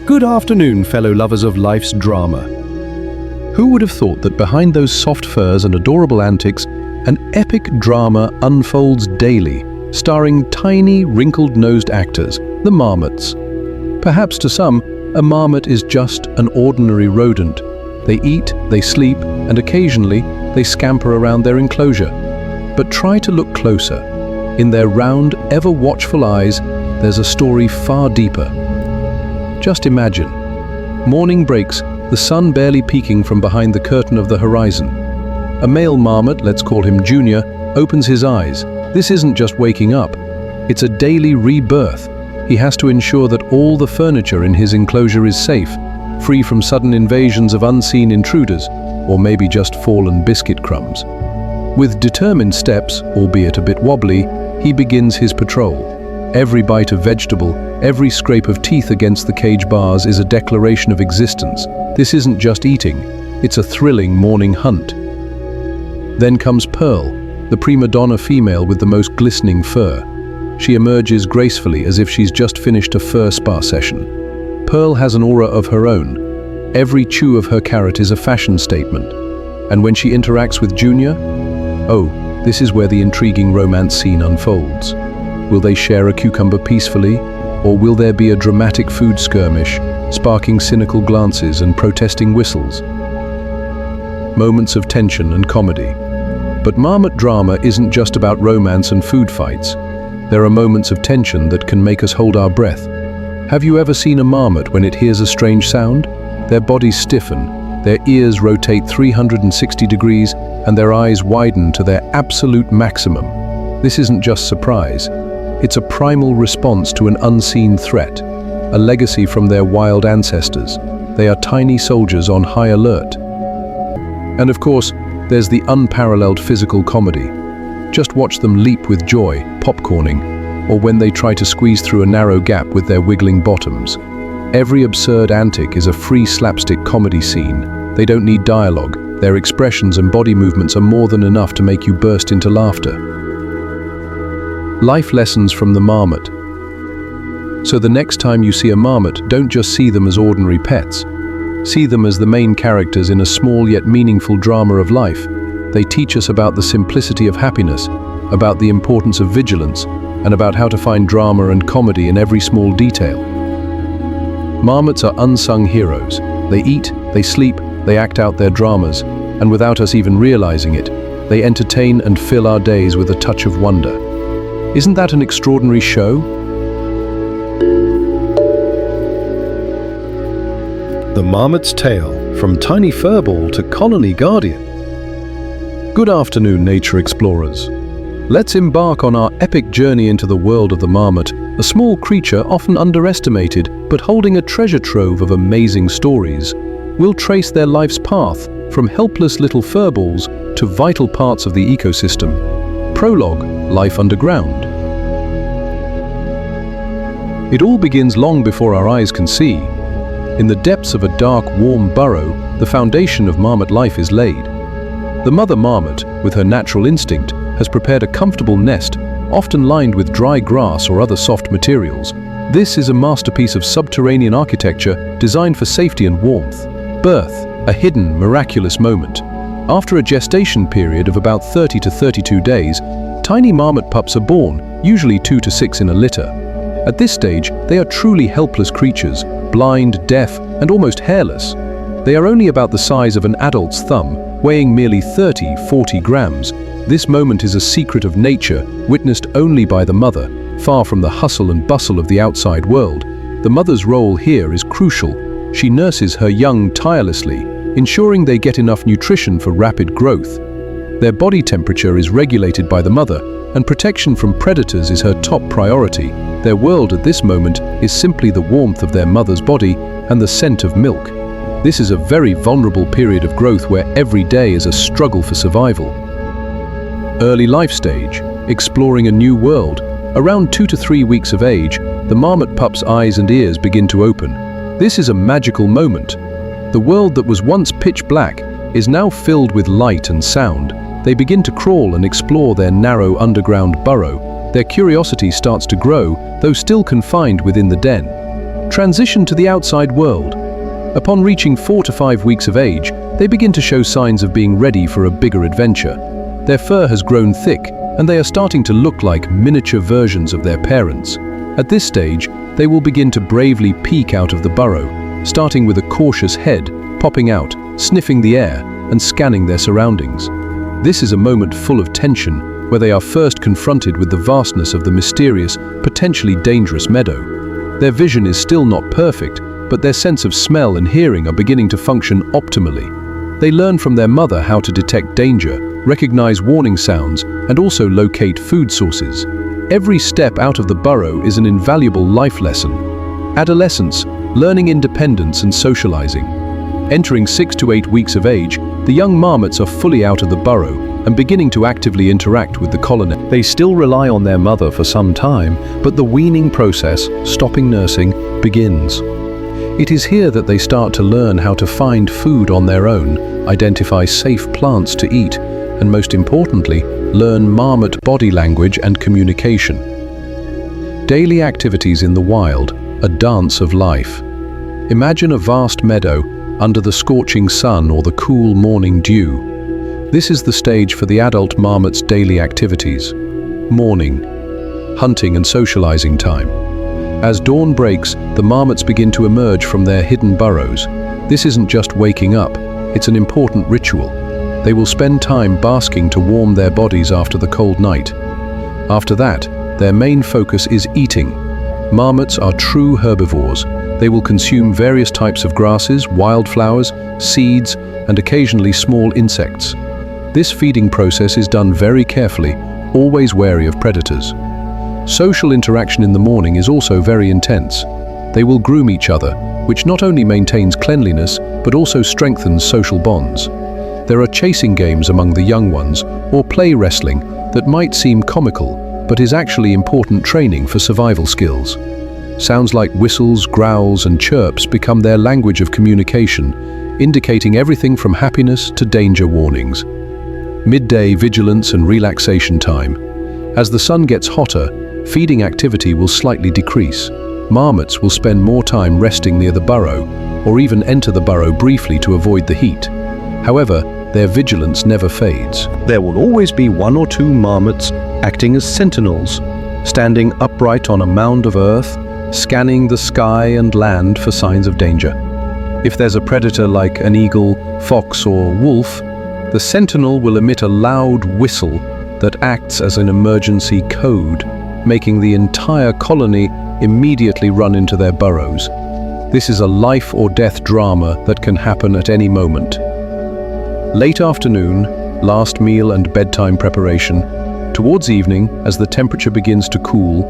Good afternoon, fellow lovers of life's drama. Who would have thought that behind those soft furs and adorable antics, an epic drama unfolds daily, starring tiny, wrinkled-nosed actors, the marmots. Perhaps to some, a marmot is just an ordinary rodent. They eat, they sleep, and occasionally they scamper around their enclosure. But try to look closer. In their round, ever-watchful eyes, there's a story far deeper. Just imagine. Morning breaks, the sun barely peeking from behind the curtain of the horizon. A male marmot, let's call him Junior, opens his eyes. This isn't just waking up. It's a daily rebirth. He has to ensure that all the furniture in his enclosure is safe, free from sudden invasions of unseen intruders, or maybe just fallen biscuit crumbs. With determined steps, albeit a bit wobbly, he begins his patrol. Every bite of vegetable, every scrape of teeth against the cage bars is a declaration of existence. This isn't just eating, it's a thrilling morning hunt. Then comes Pearl, the prima donna female with the most glistening fur. She emerges gracefully as if she's just finished a fur spa session. Pearl has an aura of her own. Every chew of her carrot is a fashion statement. And when she interacts with Junior, oh, this is where the intriguing romance scene unfolds. Will they share a cucumber peacefully, or will there be a dramatic food skirmish, sparking cynical glances and protesting whistles? Moments of tension and comedy. But marmot drama isn't just about romance and food fights. There are moments of tension that can make us hold our breath. Have you ever seen a marmot when it hears a strange sound? Their bodies stiffen, their ears rotate 360 degrees, and their eyes widen to their absolute maximum. This isn't just surprise. It's a primal response to an unseen threat, a legacy from their wild ancestors. They are tiny soldiers on high alert. And of course, there's the unparalleled physical comedy. Just watch them leap with joy, popcorning, or when they try to squeeze through a narrow gap with their wiggling bottoms. Every absurd antic is a free slapstick comedy scene. They don't need dialogue. Their expressions and body movements are more than enough to make you burst into laughter. Life lessons from the marmot. So the next time you see a marmot, don't just see them as ordinary pets. See them as the main characters in a small yet meaningful drama of life. They teach us about the simplicity of happiness, about the importance of vigilance, and about how to find drama and comedy in every small detail. Marmots are unsung heroes. They eat, they sleep, they act out their dramas, and without us even realizing it, they entertain and fill our days with a touch of wonder. Isn't that an extraordinary show? The Marmot's Tale, from tiny furball to colony guardian. Good afternoon, nature explorers. Let's embark on our epic journey into the world of the marmot, a small creature often underestimated, but holding a treasure trove of amazing stories. We'll trace their life's path, from helpless little furballs to vital parts of the ecosystem. Prologue: Life underground. It all begins long before our eyes can see. In the depths of a dark, warm burrow, the foundation of marmot life is laid. The mother marmot, with her natural instinct, has prepared a comfortable nest, often lined with dry grass or other soft materials. This is a masterpiece of subterranean architecture designed for safety and warmth. Birth, a hidden, miraculous moment. After a gestation period of about 30 to 32 days, tiny marmot pups are born, usually 2 to 6 in a litter. At this stage, they are truly helpless creatures, blind, deaf, and almost hairless. They are only about the size of an adult's thumb, weighing merely 30–40 grams. This moment is a secret of nature, witnessed only by the mother, far from the hustle and bustle of the outside world. The mother's role here is crucial. She nurses her young tirelessly, ensuring they get enough nutrition for rapid growth. Their body temperature is regulated by the mother, and protection from predators is her top priority. Their world at this moment is simply the warmth of their mother's body and the scent of milk. This is a very vulnerable period of growth where every day is a struggle for survival. Early life stage, exploring a new world. Around 2 to 3 weeks of age, the marmot pup's eyes and ears begin to open. This is a magical moment. The world that was once pitch black is now filled with light and sound. They begin to crawl and explore their narrow underground burrow. Their curiosity starts to grow, though still confined within the den. transition to the outside world. Upon reaching 4 to 5 weeks of age, they begin to show signs of being ready for a bigger adventure. Their fur has grown thick, and they are starting to look like miniature versions of their parents. At this stage, they will begin to bravely peek out of the burrow, starting with a cautious head, popping out, sniffing the air, and scanning their surroundings. This is a moment full of tension, where they are first confronted with the vastness of the mysterious, potentially dangerous meadow. Their vision is still not perfect, but their sense of smell and hearing are beginning to function optimally. They learn from their mother how to detect danger, recognize warning sounds, and also locate food sources. Every step out of the burrow is an invaluable life lesson. Adolescence, learning independence and socializing. Entering 6 to 8 weeks of age, the young marmots are fully out of the burrow and beginning to actively interact with the colony. They still rely on their mother for some time, but the weaning process, stopping nursing, begins. It is here that they start to learn how to find food on their own, identify safe plants to eat, and most importantly, learn marmot body language and communication. Daily activities in the wild, a dance of life. Imagine a vast meadow under the scorching sun or the cool morning dew. This is the stage for the adult marmot's daily activities. Morning, hunting and socializing time. As dawn breaks, the marmots begin to emerge from their hidden burrows. This isn't just waking up, it's an important ritual. They will spend time basking to warm their bodies after the cold night. After that, their main focus is eating. Marmots are true herbivores. They will consume various types of grasses, wildflowers, seeds, and occasionally small insects. This feeding process is done very carefully, always wary of predators. Social interaction in the morning is also very intense. They will groom each other, which not only maintains cleanliness, but also strengthens social bonds. There are chasing games among the young ones, or play wrestling, that might seem comical, but is actually important training for survival skills. Sounds like whistles, growls, and chirps become their language of communication, indicating everything from happiness to danger warnings. Midday vigilance and relaxation time. As the sun gets hotter, feeding activity will slightly decrease. Marmots will spend more time resting near the burrow, or even enter the burrow briefly to avoid the heat. However, their vigilance never fades. There will always be 1 or 2 marmots acting as sentinels, standing upright on a mound of earth, scanning the sky and land for signs of danger. If there's a predator like an eagle, fox, or wolf, the sentinel will emit a loud whistle that acts as an emergency code, making the entire colony immediately run into their burrows. This is a life or death drama that can happen at any moment. Late afternoon, last meal and bedtime preparation. Towards evening, as the temperature begins to cool,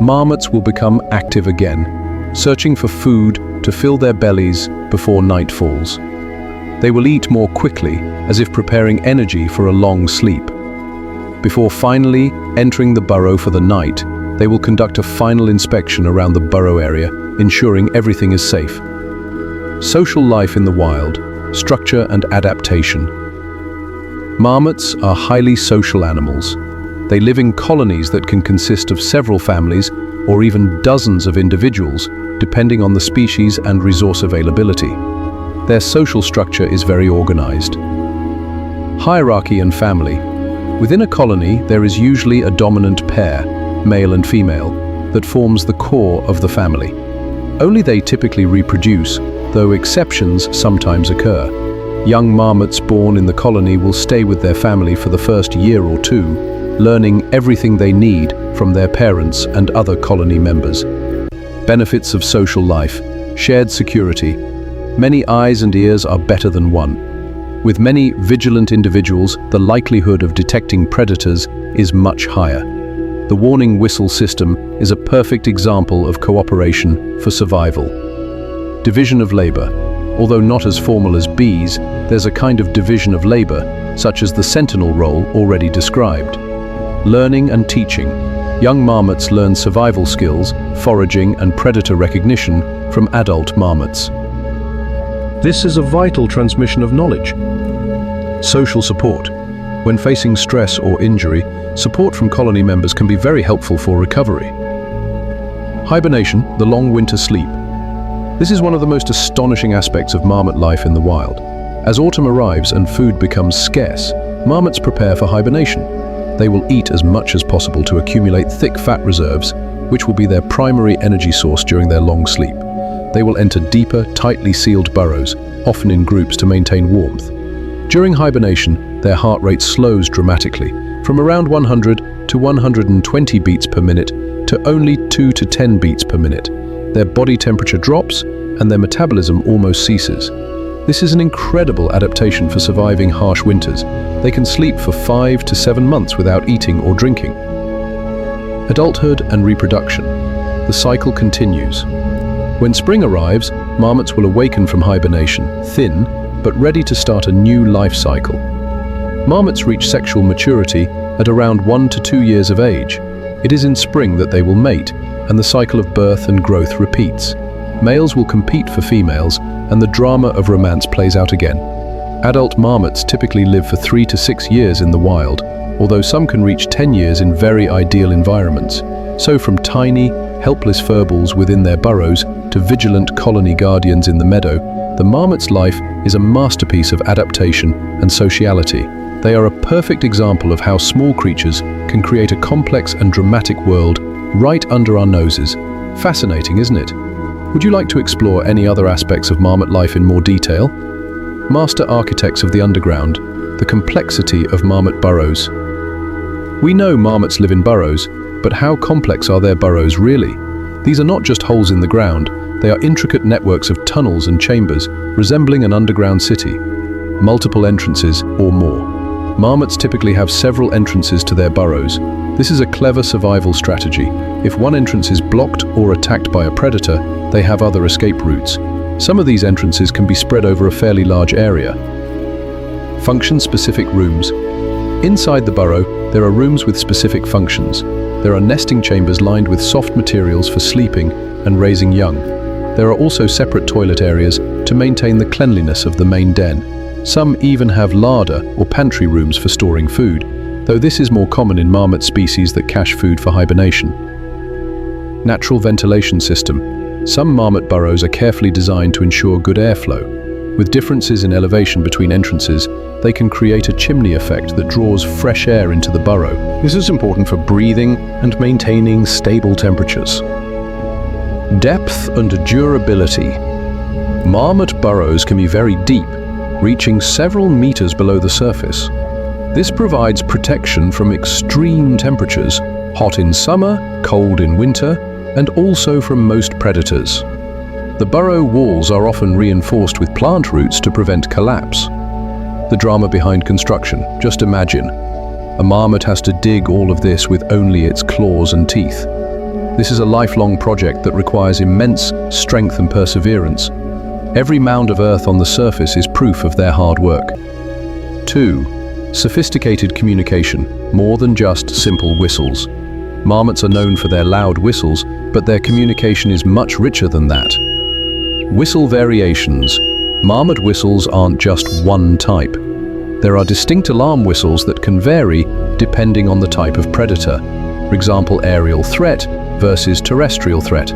marmots will become active again, searching for food to fill their bellies before night falls. They will eat more quickly, as if preparing energy for a long sleep. Before finally entering the burrow for the night, they will conduct a final inspection around the burrow area, ensuring everything is safe. Social life in the wild, structure and adaptation. Marmots are highly social animals. They live in colonies that can consist of several families or even dozens of individuals, depending on the species and resource availability. Their social structure is very organized. Hierarchy and family. Within a colony, there is usually a dominant pair, male and female, that forms the core of the family. Only they typically reproduce, though exceptions sometimes occur. Young marmots born in the colony will stay with their family for the first year or two, learning everything they need from their parents and other colony members. Benefits of social life. Shared security. Many eyes and ears are better than one. With many vigilant individuals, the likelihood of detecting predators is much higher. The warning whistle system is a perfect example of cooperation for survival. Division of labor. Although not as formal as bees, there's a kind of division of labor, such as the sentinel role already described. Learning and teaching. Young marmots learn survival skills, foraging and predator recognition from adult marmots. This is a vital transmission of knowledge. Social support. When facing stress or injury, support from colony members can be very helpful for recovery. Hibernation, the long winter sleep. This is one of the most astonishing aspects of marmot life in the wild. As autumn arrives and food becomes scarce, marmots prepare for hibernation. They will eat as much as possible to accumulate thick fat reserves, which will be their primary energy source during their long sleep. They will enter deeper, tightly sealed burrows, often in groups to maintain warmth. During hibernation, their heart rate slows dramatically, from around 100 to 120 beats per minute to only 2 to 10 beats per minute. Their body temperature drops and their metabolism almost ceases. This is an incredible adaptation for surviving harsh winters. They can sleep for 5 to 7 months without eating or drinking. Adulthood and reproduction. The cycle continues. When spring arrives, marmots will awaken from hibernation, thin, but ready to start a new life cycle. Marmots reach sexual maturity at around 1 to 2 years of age. It is in spring that they will mate, and the cycle of birth and growth repeats. Males will compete for females, and the drama of romance plays out again. Adult marmots typically live for 3 to 6 years in the wild, although some can reach 10 years in very ideal environments. So from tiny, helpless furballs within their burrows to vigilant colony guardians in the meadow, the marmot's life is a masterpiece of adaptation and sociality. They are a perfect example of how small creatures can create a complex and dramatic world right under our noses. Fascinating, isn't it? Would you like to explore any other aspects of marmot life in more detail? Master architects of the underground, the complexity of marmot burrows. We know marmots live in burrows, but how complex are their burrows really? These are not just holes in the ground, they are intricate networks of tunnels and chambers, resembling an underground city. Multiple entrances or more. Marmots typically have several entrances to their burrows. This is a clever survival strategy. If one entrance is blocked or attacked by a predator, they have other escape routes. Some of these entrances can be spread over a fairly large area. Function-specific rooms. Inside the burrow, there are rooms with specific functions. There are nesting chambers lined with soft materials for sleeping and raising young. There are also separate toilet areas to maintain the cleanliness of the main den. Some even have larder or pantry rooms for storing food, though this is more common in marmot species that cache food for hibernation. Natural ventilation system. Some marmot burrows are carefully designed to ensure good airflow. With differences in elevation between entrances, they can create a chimney effect that draws fresh air into the burrow. This is important for breathing and maintaining stable temperatures. Depth and durability. Marmot burrows can be very deep, reaching several meters below the surface. This provides protection from extreme temperatures, hot in summer, cold in winter, and also from most predators. The burrow walls are often reinforced with plant roots to prevent collapse. The drama behind construction. Just imagine. A marmot has to dig all of this with only its claws and teeth. This is a lifelong project that requires immense strength and perseverance. Every mound of earth on the surface is proof of their hard work. 2. Sophisticated communication, more than just simple whistles. Marmots are known for their loud whistles, but their communication is much richer than that. Whistle variations. Marmot whistles aren't just one type. There are distinct alarm whistles that can vary depending on the type of predator. For example, aerial threat versus terrestrial threat.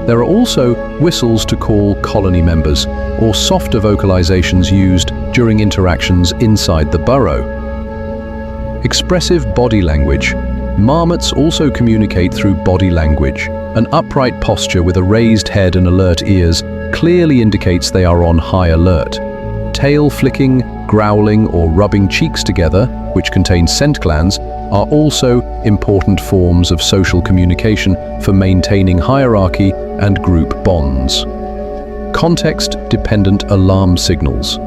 There are also whistles to call colony members, or softer vocalizations used during interactions inside the burrow. Expressive body language. Marmots also communicate through body language. An upright posture with a raised head and alert ears clearly indicates they are on high alert. Tail flicking, growling, or rubbing cheeks together, which contain scent glands, are also important forms of social communication for maintaining hierarchy and group bonds. Context-dependent alarm signals.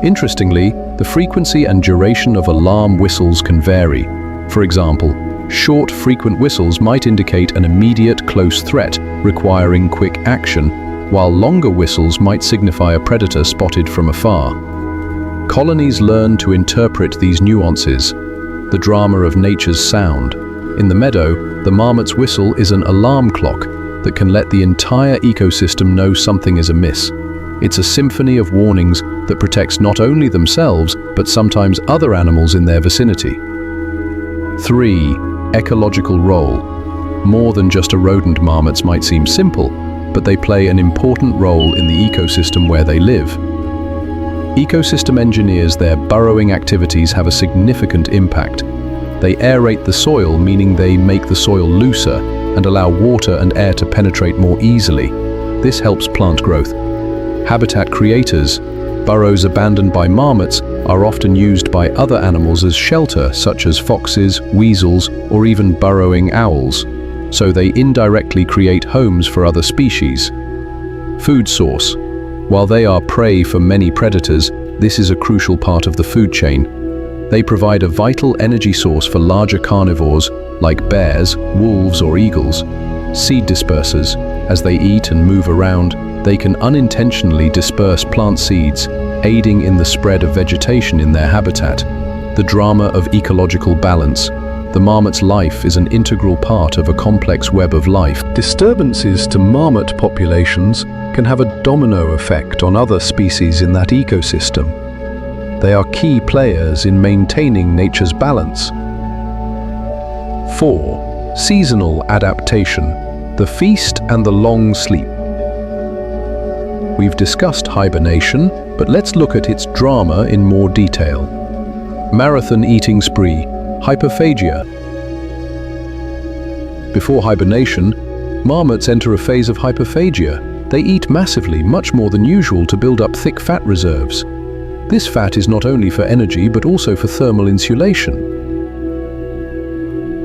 Interestingly, the frequency and duration of alarm whistles can vary. For example, short, frequent whistles might indicate an immediate close threat requiring quick action, while longer whistles might signify a predator spotted from afar. Colonies learn to interpret these nuances. The drama of nature's sound. In the meadow, the marmot's whistle is an alarm clock that can let the entire ecosystem know something is amiss. It's a symphony of warnings that protects not only themselves, but sometimes other animals in their vicinity. 3. Ecological role. More than just a rodent, marmots might seem simple, but they play an important role in the ecosystem where they live. Ecosystem engineers, their burrowing activities have a significant impact. They aerate the soil, meaning they make the soil looser and allow water and air to penetrate more easily. This helps plant growth. Habitat creators, burrows abandoned by marmots are often used by other animals as shelter, such as foxes, weasels, or even burrowing owls. So they indirectly create homes for other species. Food source. While they are prey for many predators, this is a crucial part of the food chain. They provide a vital energy source for larger carnivores like bears, wolves, or eagles. Seed dispersers. As they eat and move around, they can unintentionally disperse plant seeds, aiding in the spread of vegetation in their habitat. The drama of ecological balance. The marmot's life is an integral part of a complex web of life. Disturbances to marmot populations can have a domino effect on other species in that ecosystem. They are key players in maintaining nature's balance. 4. Seasonal adaptation. The feast and the long sleep. We've discussed hibernation, but let's look at its drama in more detail. Marathon eating spree, hyperphagia. Before hibernation, marmots enter a phase of hyperphagia. They eat massively, much more than usual, to build up thick fat reserves. This fat is not only for energy, but also for thermal insulation.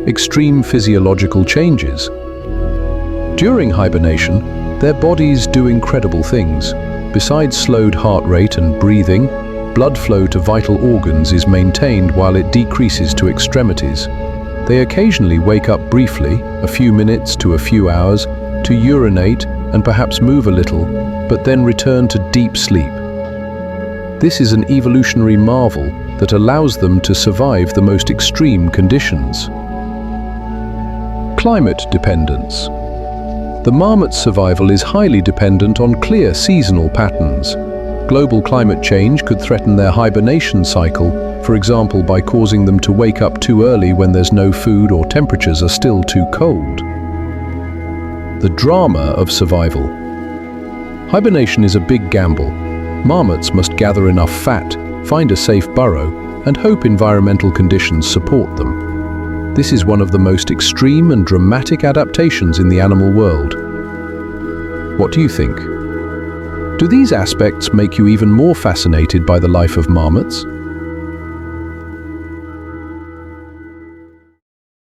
Extreme physiological changes. During hibernation, their bodies do incredible things. Besides slowed heart rate and breathing, blood flow to vital organs is maintained while it decreases to extremities. They occasionally wake up briefly, a few minutes to a few hours, to urinate and perhaps move a little, but then return to deep sleep. This is an evolutionary marvel that allows them to survive the most extreme conditions. Climate dependence. The marmot's survival is highly dependent on clear seasonal patterns. Global climate change could threaten their hibernation cycle, for example by causing them to wake up too early when there's no food or temperatures are still too cold. The drama of survival. Hibernation is a big gamble. Marmots must gather enough fat, find a safe burrow, and hope environmental conditions support them. This is one of the most extreme and dramatic adaptations in the animal world. What do you think? Do these aspects make you even more fascinated by the life of marmots?